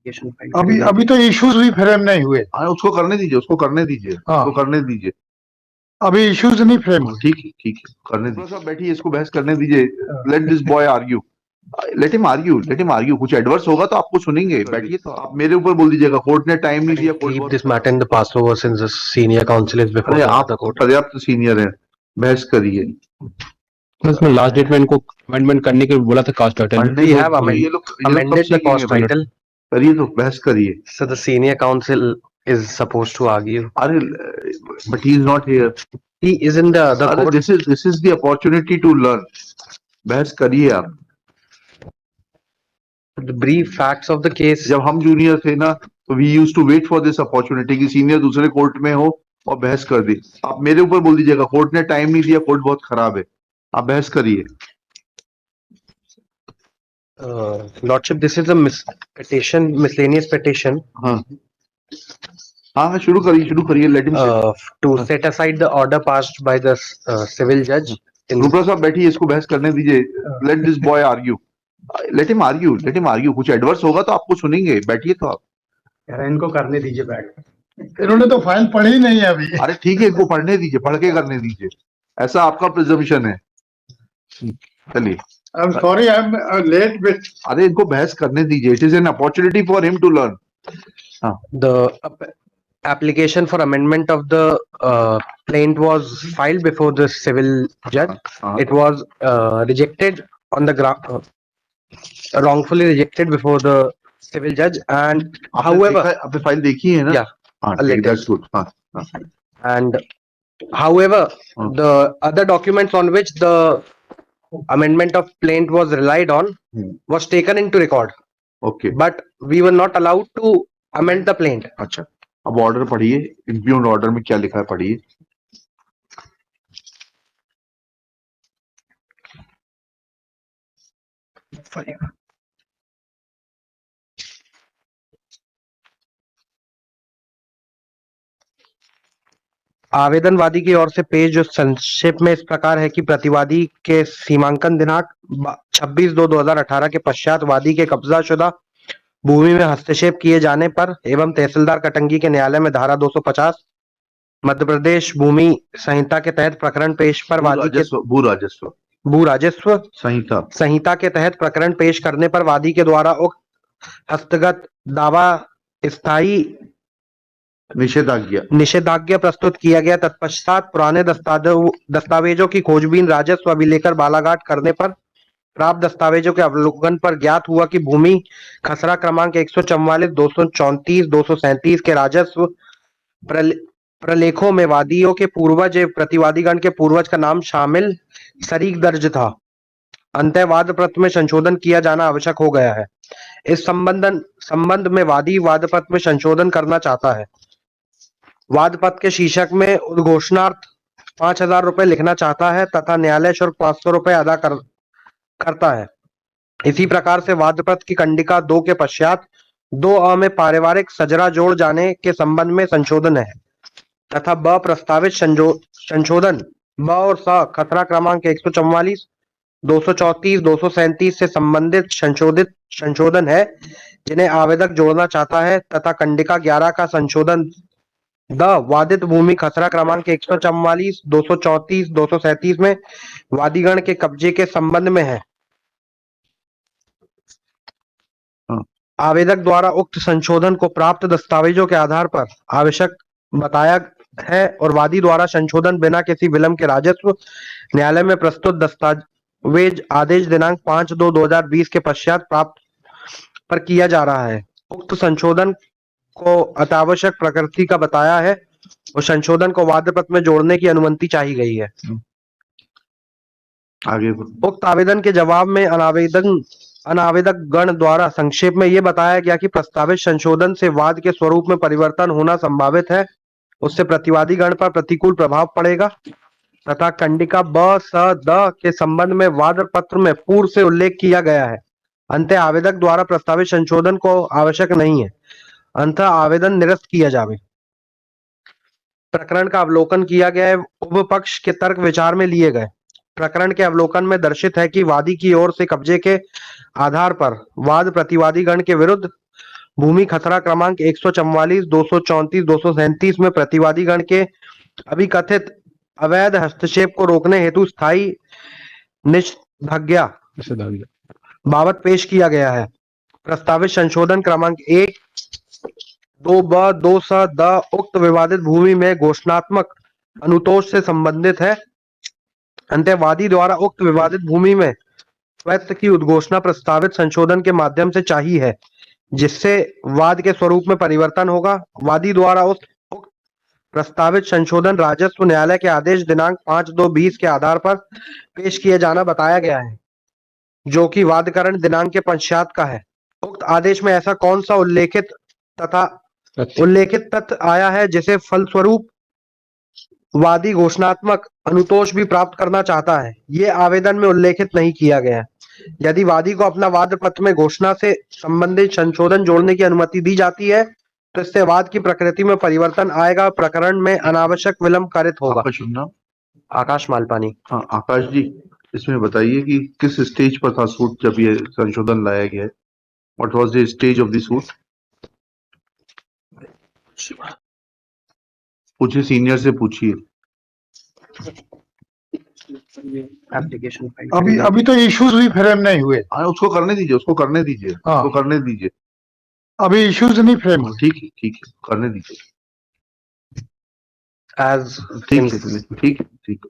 अभी अभी तो इश्यूज भी फ्रेम नहीं हुए। उसको करने दीजिए, उसको करने दीजिए, उसको करने दीजिए। अभी इश्यूज नहीं फ्रेम हुए। ठीक है, ठीक है, करने दीजिए। सब बैठिए, इसको बहस करने दीजिए। Let this boy argue, let him argue, let him argue. कुछ एडवर्स होगा तो आपको सुनेंगे। बैठिए, तो आप मेरे ऊपर बोल दीजिएगा कोर्ट ने टाइम नहीं दिया। Keep this matter in the passover since the senior counsel is before आप the court. पर्याप्त सीनियर हैं, बहस करिए। उसमें लास्ट डेट में इनको अमेंडमेंट करने के बोला था cast title. We have amended the cost title. करिए, तो बहस करिए। So the senior counsel is supposed to argue. अरे, but he is not here. He is in the other court. This is the opportunity to learn. बहस करिए आप। The brief facts of the case. जब हम junior थे ना, तो we used to wait for this opportunity कि senior दूसरे कोर्ट में हो और बहस कर दी। आप मेरे ऊपर बोल दीजिएगा कोर्ट ने टाइम नहीं दिया, कोर्ट बहुत खराब है। आप बहस करिए। Lordship, this is a miscellaneous petition. हाँ, शुरू करिए। Let him to set aside the order passed by the civil judge. Rupra साहब बैठिए, इसको बहस करने दीजिए। Let this boy argue. Let him argue, let him argue। कुछ एडवर्स होगा तो आपको सुनेंगे। बैठिए, तो आप इनको करने दीजिए बैठ। इन्होंने तो फाइल पढ़ी नहीं है अभी। अरे ठीक है, इनको पढ़ने दीजिए, पढ़ के करने दीजिए। ऐसा आपका प्रिजम्पशन है। चलिए। I'm sorry, I'm late with. अरे इनको बहस करने दीजिए। It is an opportunity for him to learn. The application for amendment of the plaint was filed before the civil judge. It was rejected on the ground, wrongfully rejected before the civil judge, and however, आपने file देखी है ना? Yeah. That's good. And however, the other documents on which the amendment of plaint was relied on was taken into record. Okay. But we were not allowed to amend the plaint. अच्छा, अब order पढ़िए। इम्प्यूग्ड order में क्या लिखा है पढ़िए। आवेदनवादी की ओर से पेश जो संक्षेप में इस प्रकार है कि प्रतिवादी के सीमांकन दिनांक 26/2/2018 के पश्चात वादी के कब्जाशुदा भूमि में हस्तक्षेप किए जाने पर एवं तहसीलदार कटंगी के न्यायालय में धारा 250 मध्य प्रदेश भूमि संहिता के तहत प्रकरण पेश पर वादी के भू राजस्व संहिता के तहत प्रकरण पेश करने पर वादी के द्वारा उक्त हस्तगत दावा स्थायी निषेधाज्ञा प्रस्तुत किया गया। तत्पश्चात पुराने दस्तावेजों की खोजबीन राजस्व अभिलेखर बालाघाट करने पर प्राप्त दस्तावेजों के अवलोकन पर ज्ञात हुआ कि भूमि खसरा क्रमांक 144, 234, 237 के राजस्व प्रलेखों में वादियों के पूर्वज प्रतिवादीगण के पूर्वज का नाम शामिल शरीक दर्ज था। अंतः वाद पत्र में संशोधन किया जाना आवश्यक हो गया है। इस संबंध में वादी वाद पत्र में संशोधन करना चाहता है। वाद पत्र के शीर्षक में उद्घोषणार्थ 5,000 रुपए लिखना चाहता है तथा न्यायालय शुल्क 500 रुपए अदा करता है। इसी प्रकार से वाद पत्र की कंडिका 2 के पश्चात 2 में पारिवारिक सजरा जोड़ जाने के संबंध में संशोधन है तथा ब प्रस्तावित संशोधन ब और स खतरा क्रमांक 144, 234, 237 से संबंधित संशोधन है जिन्हें आवेदक जोड़ना चाहता है तथा कंडिका 11 का संशोधन द वादित भूमि खसरा क्रमांक 144, 234, 237 में वादीगण के कब्जे के संबंध में है। आवेदक द्वारा उक्त संशोधन को प्राप्त दस्तावेजों के आधार पर आवश्यक बताया है और वादी द्वारा संशोधन बिना किसी विलंब के राजस्व न्यायालय में प्रस्तुत दस्तावेज आदेश दिनांक 5/2/2020 के पश्चात प्राप्त पर किया जा रहा है। उक्त संशोधन को अत्यावश्यक प्रकृति का बताया है और संशोधन को वाद पत्र में जोड़ने की अनुमति चाहिए गई है। आगे उक्त आवेदन के जवाब में अनावेदक गण द्वारा संक्षेप में यह बताया गया कि प्रस्तावित संशोधन से वाद के स्वरूप में परिवर्तन होना संभावित है, उससे प्रतिवादी गण पर प्रतिकूल प्रभाव पड़ेगा तथा कंडिका ब स द के संबंध में वाद पत्र में पूर्व से उल्लेख किया गया है। अंतः आवेदक द्वारा प्रस्तावित संशोधन को आवश्यक नहीं है, अंतः आवेदन निरस्त किया जावे। प्रकरण का अवलोकन किया गया है। उभय पक्ष के तर्क विचार में लिए गए। प्रकरण के अवलोकन में दर्शित है कि वादी की ओर से कब्जे के आधार पर वाद प्रतिवादी गण के विरुद्ध भूमि खसरा क्रमांक 144, 234, 237 में प्रतिवादी गण के अभिकथित अवैध हस्तक्षेप को रोकने हेतु स्थायी निषेधाज्ञा बाबत पेश किया गया है। प्रस्तावित संशोधन क्रमांक 1, 2 2 द उक्त विवादित भूमि में घोषणात्मक अनुतोष से संबंधित है। अंत्यवादी द्वारा उक्त विवादित भूमि में स्वायत्त की उद्घोषणा प्रस्तावित संशोधन के माध्यम से चाहिए है, जिससे वाद के स्वरूप में परिवर्तन होगा। वादी द्वारा उक्त प्रस्तावित संशोधन राजस्व न्यायालय के आदेश दिनांक 5/2/20 के आधार पर पेश किए जाना बताया गया है, जो कि वादकरण दिनांक के पश्चात का है। उक्त आदेश में ऐसा कौन सा उल्लेखित तथ्य आया है जिसे फलस्वरूप वादी घोषणात्मक अनुतोष भी प्राप्त करना चाहता है? ये आवेदन में उल्लेखित नहीं किया गया है। यदि वादी को अपना वाद पत्र में घोषणा से संबंधित संशोधन जोड़ने की अनुमति दी जाती है तो इससे वाद की प्रकृति में परिवर्तन आएगा, प्रकरण में अनावश्यक विलंब कारित होगा। आपका शुभ नाम? आकाश मालपानी। हाँ आकाश जी, इसमें बताइए कि किस स्टेज पर था सूट जब ये संशोधन लाया गया है? What was the stage of the suit? पूछिए, सीनियर से पूछिए। एप्लीकेशन अभी तो इश्यूज भी फ्रेम नहीं हुए। हाँ, उसको करने दीजिए, उसको करने दीजिए, हाँ। उसको करने दीजिए। अभी इश्यूज नहीं फ्रेम हुए। ठीक है, ठीक है, करने दीजिए। एज ठीक है, ठीक है, ठीक है।